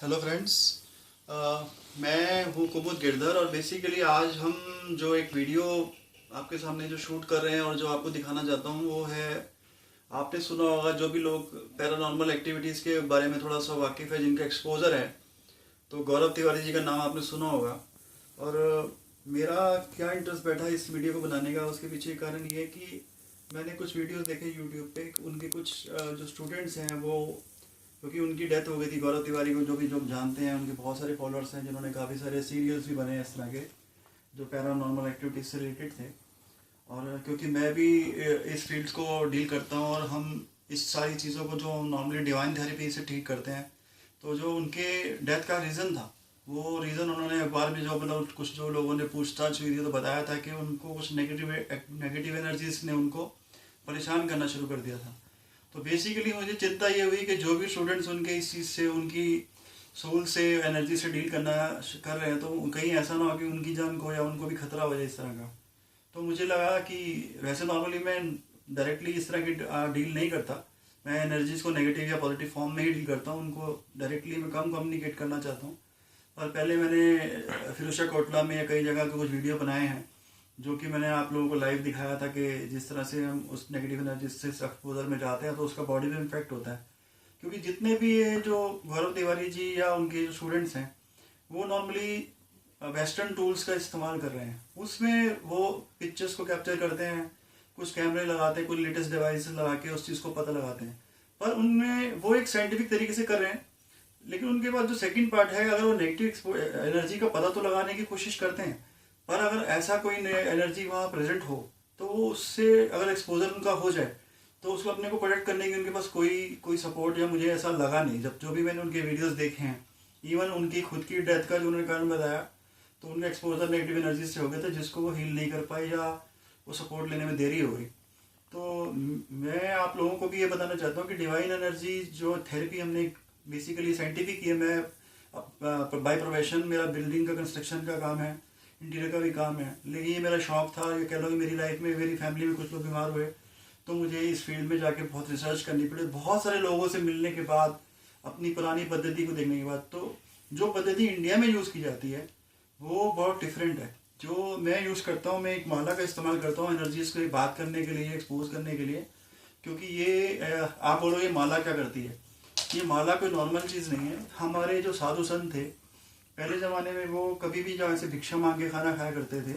Hello friends. मैं हूँ कुमुद गिरधर और बेसिकली आज हम जो एक वीडियो आपके सामने जो शूट कर रहे हैं और जो आपको दिखाना चाहता हूँ वो है, आपने सुना होगा जो भी लोग पैरानॉर्मल एक्टिविटीज़ के बारे में थोड़ा सा वाकिफ़ है, जिनका एक्सपोजर है, तो गौरव तिवारी जी का नाम आपने सुना होगा। और मेरा क्या इंटरेस्ट बैठा इस वीडियो को बनाने का, उसके पीछे कारण ये है कि मैंने कुछ वीडियोस देखे यूट्यूब पे, उनके कुछ जो स्टूडेंट्स हैं वो, क्योंकि उनकी डेथ हो गई थी, गौरव तिवारी को जो भी लोग जानते हैं, उनके बहुत सारे फॉलोअर्स हैं जिन्होंने काफ़ी सारे सीरियल्स भी बने इस तरह के जो पैरानॉर्मल एक्टिविटीज़ से रिलेटेड थे। और क्योंकि मैं भी इस फील्ड को डील करता हूँ और हम इस सारी चीज़ों को जो नॉर्मली डिवाइन थेरेपी से ठीक करते हैं, तो जो उनके डेथ का रीज़न था, वो रीज़न उन्होंने अखबार में जो मतलब कुछ जो लोगों ने पूछताछ हुई थी तो बताया था कि उनको कुछ नेगेटिव एनर्जीज ने उनको परेशान करना शुरू कर दिया था। तो बेसिकली मुझे चिंता ये हुई कि जो भी स्टूडेंट्स उनके इस चीज़ से, उनकी सोल से, एनर्जी से डील करना कर रहे हैं, तो कहीं ऐसा ना हो कि उनकी जान को या उनको भी खतरा हो जाए इस तरह का। तो मुझे लगा कि वैसे नॉर्मली मैं डायरेक्टली इस तरह की डील नहीं करता, मैं एनर्जीज को नेगेटिव या पॉजिटिव फॉर्म में ही डील करता हूँ, उनको डायरेक्टली मैं कम कम्युनिकेट करना चाहता हूँ। और पहले मैंने फिरोजा कोटला में या कई जगह के कुछ वीडियो बनाए हैं जो कि मैंने आप लोगों को लाइव दिखाया था कि जिस तरह से हम उस नेगेटिव एनर्जी से एक्सपोजर में जाते हैं तो उसका बॉडी में इम्पैक्ट होता है। क्योंकि जितने भी ये जो गौरव तिवारी जी या उनके जो स्टूडेंट्स हैं, वो नॉर्मली वेस्टर्न टूल्स का इस्तेमाल कर रहे हैं, उसमें वो पिक्चर्स को कैप्चर करते हैं, कुछ कैमरे लगाते हैं, कुछ लेटेस्ट डिवाइस लगा के उस चीज़ को पता लगाते हैं, पर उनमें वो एक साइंटिफिक तरीके से कर रहे हैं। लेकिन उनके पास जो सेकंड पार्ट है, अगर वो नेगेटिव एनर्जी का पता तो लगाने की कोशिश करते हैं, पर अगर ऐसा कोई एनर्जी वहाँ प्रेजेंट हो तो वो उससे अगर एक्सपोजर उनका हो जाए तो उसको अपने को प्रोटेक्ट करने की उनके पास कोई कोई सपोर्ट या मुझे ऐसा लगा नहीं। जब जो भी मैंने उनके वीडियोस देखे हैं, इवन उनकी खुद की डेथ का जो उन्होंने कारण बताया, तो उनका एक्सपोजर नेगेटिव एनर्जी से हो गया था जिसको वो हील नहीं कर पाए या वो सपोर्ट लेने में देरी हो गई। तो मैं आप लोगों को भी ये बताना चाहता हूँ कि डिवाइन एनर्जी जो थेरेपी हमने बेसिकली साइंटिफिक की है, मैं बाय प्रोफेशन मेरा बिल्डिंग का कंस्ट्रक्शन का काम है, इंटीरियर का भी काम है, लेकिन ये मेरा शौक था, ये कह लो कि मेरी लाइफ में, मेरी फैमिली में कुछ लोग बीमार हुए तो मुझे इस फील्ड में जाके बहुत रिसर्च करनी पड़ी, बहुत सारे लोगों से मिलने के बाद, अपनी पुरानी पद्धति को देखने के बाद, तो जो पद्धति इंडिया में यूज़ की जाती है वो बहुत डिफरेंट है। जो मैं यूज़ करता हूँ, मैं एक माला का इस्तेमाल करता हूँ एनर्जीज को बात करने के लिए, एक्सपोज करने के लिए। क्योंकि ये आप बोलो ये माला क्या करती है, ये माला कोई नॉर्मल चीज़ नहीं है। हमारे जो साधु संत थे पहले ज़माने में, वो कभी भी जहाँ से भिक्षा मांग के खाना खाया करते थे,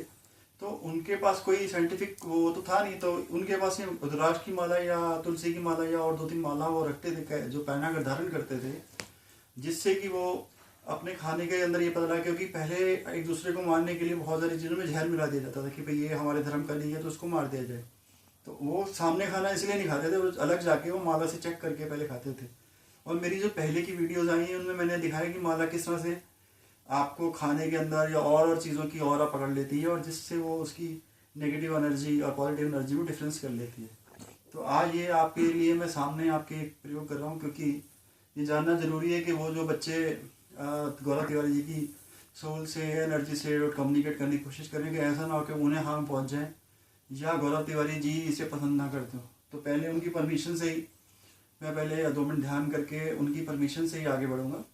तो उनके पास कोई साइंटिफिक वो तो था नहीं, तो उनके पास ये रुद्राक्ष की माला या तुलसी की माला या और दो तीन माला वो रखते थे जो पहना कर धारण करते थे, जिससे कि वो अपने खाने के अंदर ये पता लगा। क्योंकि पहले एक दूसरे को मारने के लिए बहुत सारी चीज़ों में जहर मिला दिया जाता था कि भाई ये हमारे धर्म का नहीं है तो उसको मार दिया जाए, तो वो सामने खाना इसलिए नहीं खाते थे, वो अलग जाके वो माला से चेक करके पहले खाते थे। और मेरी जो पहले की वीडियोज़ आई हैं उनमें मैंने दिखाया कि माला किस तरह से आपको खाने के अंदर या और चीज़ों की ऑरा पकड़ लेती है और जिससे वो उसकी नेगेटिव एनर्जी और पॉजिटिव एनर्जी में डिफरेंस कर लेती है। तो आज ये आपके लिए मैं सामने आपके एक प्रयोग कर रहा हूँ, क्योंकि ये जानना ज़रूरी है कि वो जो बच्चे गौरव तिवारी जी की सोल से, एनर्जी से कम्युनिकेट करने की कोशिश करें कि ऐसा ना हो कि उन्हें हार्म पहुँच जाए या गौरव तिवारी जी इसे पसंद ना करते हो। तो पहले उनकी परमिशन से ही मैं पहले 2 मिनट ध्यान करके उनकी परमिशन से ही आगे बढ़ूँगा।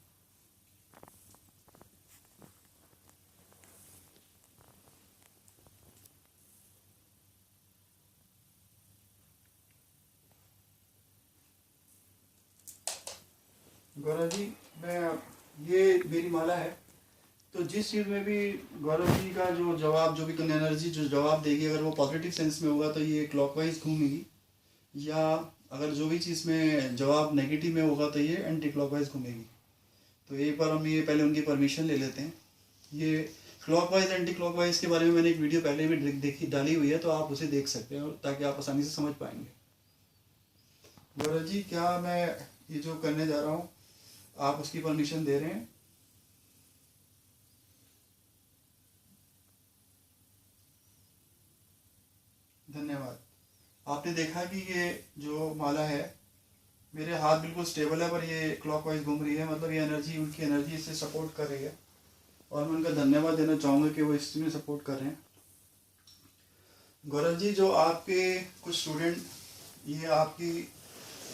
गौरव जी, मैं ये मेरी माला है, तो जिस चीज़ में भी गौरव जी का जो जवाब, जो भी एनर्जी जो जवाब देगी, अगर वो पॉजिटिव सेंस में होगा तो ये क्लॉकवाइज घूमेगी, या अगर जो भी चीज़ में जवाब नेगेटिव में होगा तो ये एंटी क्लॉकवाइज घूमेगी। तो एक बार हम ये पहले उनकी परमिशन ले लेते हैं। ये क्लॉकवाइज एंटी क्लॉकवाइज के बारे में मैंने एक वीडियो पहले भी देखी डाली हुई है, तो आप उसे देख सकते हैं ताकि आप आसानी से समझ पाएंगे। गौरव जी, क्या मैं ये जो करने जा रहा हूँ आप उसकी परमिशन दे रहे हैं? धन्यवाद। आपने देखा कि ये जो माला है, मेरे हाथ बिल्कुल स्टेबल है पर ये क्लॉकवाइज घूम रही है, मतलब ये एनर्जी, उनकी एनर्जी इससे सपोर्ट कर रही है और मैं उनका धन्यवाद देना चाहूँगा कि वो इसमें सपोर्ट कर रहे हैं। गौरव जी, जो आपके कुछ स्टूडेंट, ये आपकी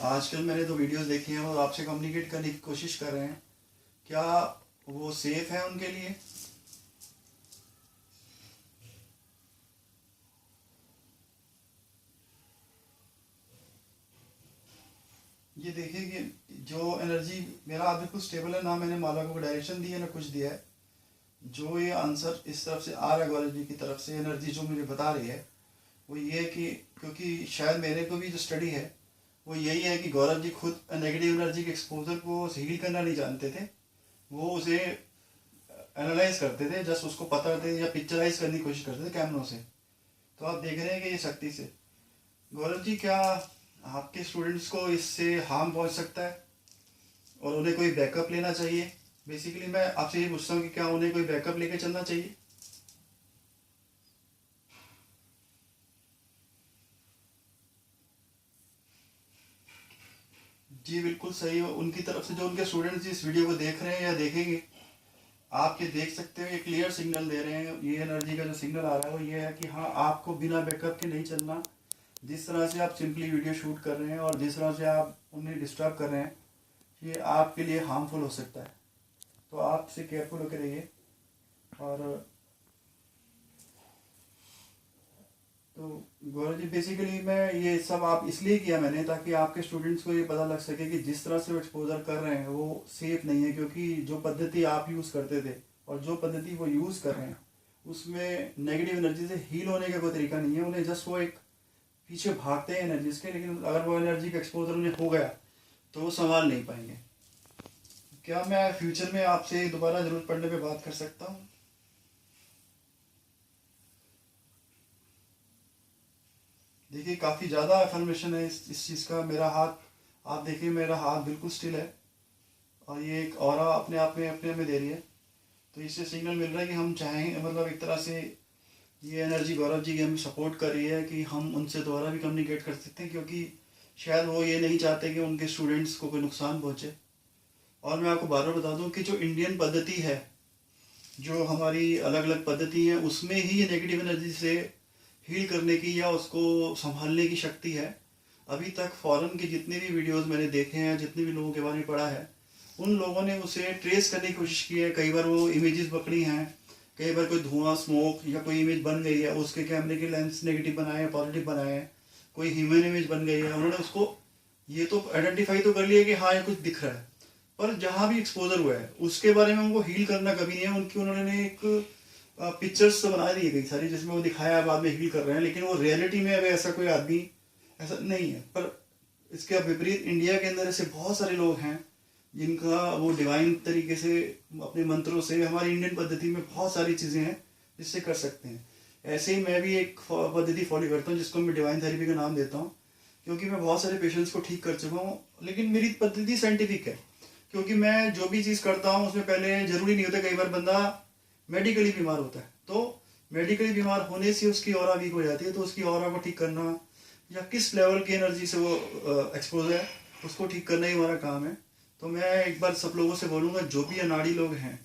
आजकल मैंने तो वीडियोस देखी हैं और आपसे कम्युनिकेट करने की कोशिश कर रहे हैं क्या वो सेफ है उनके लिए? ये देखिए कि जो एनर्जी मेरा आप बिल्कुल स्टेबल है, ना मैंने माला को डायरेक्शन दी है ना कुछ दिया है। जो ये आंसर इस तरफ से आ रहा है गौरव जी की तरफ से, एनर्जी जो मुझे बता रही है वो ये है कि, क्योंकि शायद मेरे को भी जो स्टडी है वो यही है कि गौरव जी खुद नेगेटिव एनर्जी के एक्सपोजर को हील करना नहीं जानते थे, वो उसे एनालाइज करते थे, जस्ट उसको पता थे या पिक्चराइज करने की कोशिश करते थे कैमरों से। तो आप देख रहे हैं कि ये शक्ति से। गौरव जी, क्या आपके स्टूडेंट्स को इससे हार्म पहुंच सकता है और उन्हें कोई बैकअप लेना चाहिए? बेसिकली मैं आपसे ये पूछता हूँ कि क्या उन्हें कोई बैकअप लेके चलना चाहिए? जी बिल्कुल सही हो। उनकी तरफ से जो उनके स्टूडेंट्स इस वीडियो को देख रहे हैं या देखेंगे, आप ये देख सकते हो, ये क्लियर सिग्नल दे रहे हैं। ये एनर्जी का जो सिग्नल आ रहा है वो ये है कि हाँ, आपको बिना बैकअप के नहीं चलना। जिस तरह से आप सिंपली वीडियो शूट कर रहे हैं और जिस तरह से आप उन्हें डिस्टर्ब कर रहे हैं, ये आपके लिए हार्मफुल हो सकता है। तो आपसे केयरफुल होकर रहिए। और तो गौरव जी, बेसिकली मैं ये सब आप इसलिए किया मैंने ताकि आपके स्टूडेंट्स को ये पता लग सके कि जिस तरह से वो एक्सपोजर कर रहे हैं वो सेफ नहीं है, क्योंकि जो पद्धति आप यूज़ करते थे और जो पद्धति वो यूज़ कर रहे हैं उसमें नेगेटिव एनर्जी से हील होने का कोई तरीका नहीं है। उन्हें जस्ट वो एक पीछे भागते हैं एनर्जीज के, लेकिन अगर वो एनर्जी का एक्सपोजर उन्हें हो गया तो वो संभाल नहीं पाएंगे। क्या मैं फ्यूचर में आपसे दोबारा ज़रूरत पड़ने पे बात कर सकता हूँ? देखिए, काफ़ी ज़्यादा इन्फॉर्मेशन है इस चीज़ का। मेरा हाथ, आप देखिए मेरा हाथ बिल्कुल स्टिल है और ये एक ऑरा अपने आप में दे रही है। तो इससे सिग्नल मिल रहा है कि हम चाहें, मतलब एक तरह से ये एनर्जी गौरव जी की हमें सपोर्ट कर रही है कि हम उनसे दोबारा भी कम्युनिकेट कर सकते हैं, क्योंकि शायद वो ये नहीं चाहते कि उनके स्टूडेंट्स को कोई नुकसान पहुँचे। और मैं आपको बार बार बता दूँ कि जो इंडियन पद्धति है, जो हमारी अलग अलग पद्धति है, उसमें ही ये नेगेटिव एनर्जी से हील करने की या उसको संभालने की शक्ति है। अभी तक फॉरेन के जितने भी वीडियोस मैंने देखे हैं, जितने भी लोगों के बारे में पढ़ा है, उन लोगों ने उसे ट्रेस करने की कोशिश की है। कई बार वो इमेजेस पकड़ी हैं, कई बार कोई धुआं, स्मोक या कोई इमेज बन गई है, उसके कैमरे के लेंस नेगेटिव बनाए हैं, पॉजिटिव बनाए हैं, कोई ह्यूमन इमेज बन गई है, उन्होंने उसको ये तो आइडेंटिफाई तो कर लिया कि हाँ ये कुछ दिख रहा है, पर जहाँ भी एक्सपोजर हुआ है उसके बारे में उनको हील करना कभी नहीं है। उन्होंने एक पिक्चर्स तो बना दी गई सारी जिसमें वो दिखाया बाद में हील कर रहे हैं, लेकिन वो रियलिटी में अब ऐसा कोई आदमी ऐसा नहीं है। पर इसके विपरीत इंडिया के अंदर ऐसे बहुत सारे लोग हैं जिनका वो डिवाइन तरीके से अपने मंत्रों से, हमारी इंडियन पद्धति में बहुत सारी चीज़ें हैं जिससे कर सकते हैं। ऐसे ही मैं भी एक पद्धति फॉलो करता हूँ जिसको मैं डिवाइन थेरेपी का नाम देता हूँ, क्योंकि मैं बहुत सारे पेशेंट्स को ठीक कर चुका हूँ। लेकिन मेरी पद्धति साइंटिफिक है, क्योंकि मैं जो भी चीज़ करता हूँ उसमें पहले ज़रूरी नहीं होता, कई बार बंदा मेडिकली बीमार होता है, तो मेडिकली बीमार होने से उसकी ऑरा वीक हो जाती है, तो उसकी ऑरा को ठीक करना या किस लेवल की एनर्जी से वो एक्सपोज है उसको ठीक करना ही हमारा काम है। तो मैं एक बार सब लोगों से बोलूँगा, जो भी अनाड़ी लोग हैं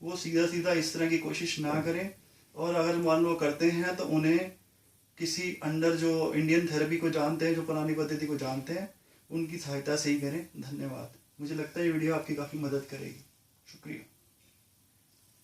वो सीधा सीधा इस तरह की कोशिश ना करें, और अगर मान लो करते हैं तो उन्हें किसी अंडर जो इंडियन थेरेपी को जानते हैं, जो पुरानी पद्धति को जानते हैं, उनकी सहायता से ही करें। धन्यवाद। मुझे लगता है ये वीडियो आपकी काफ़ी मदद करेगी। शुक्रिया।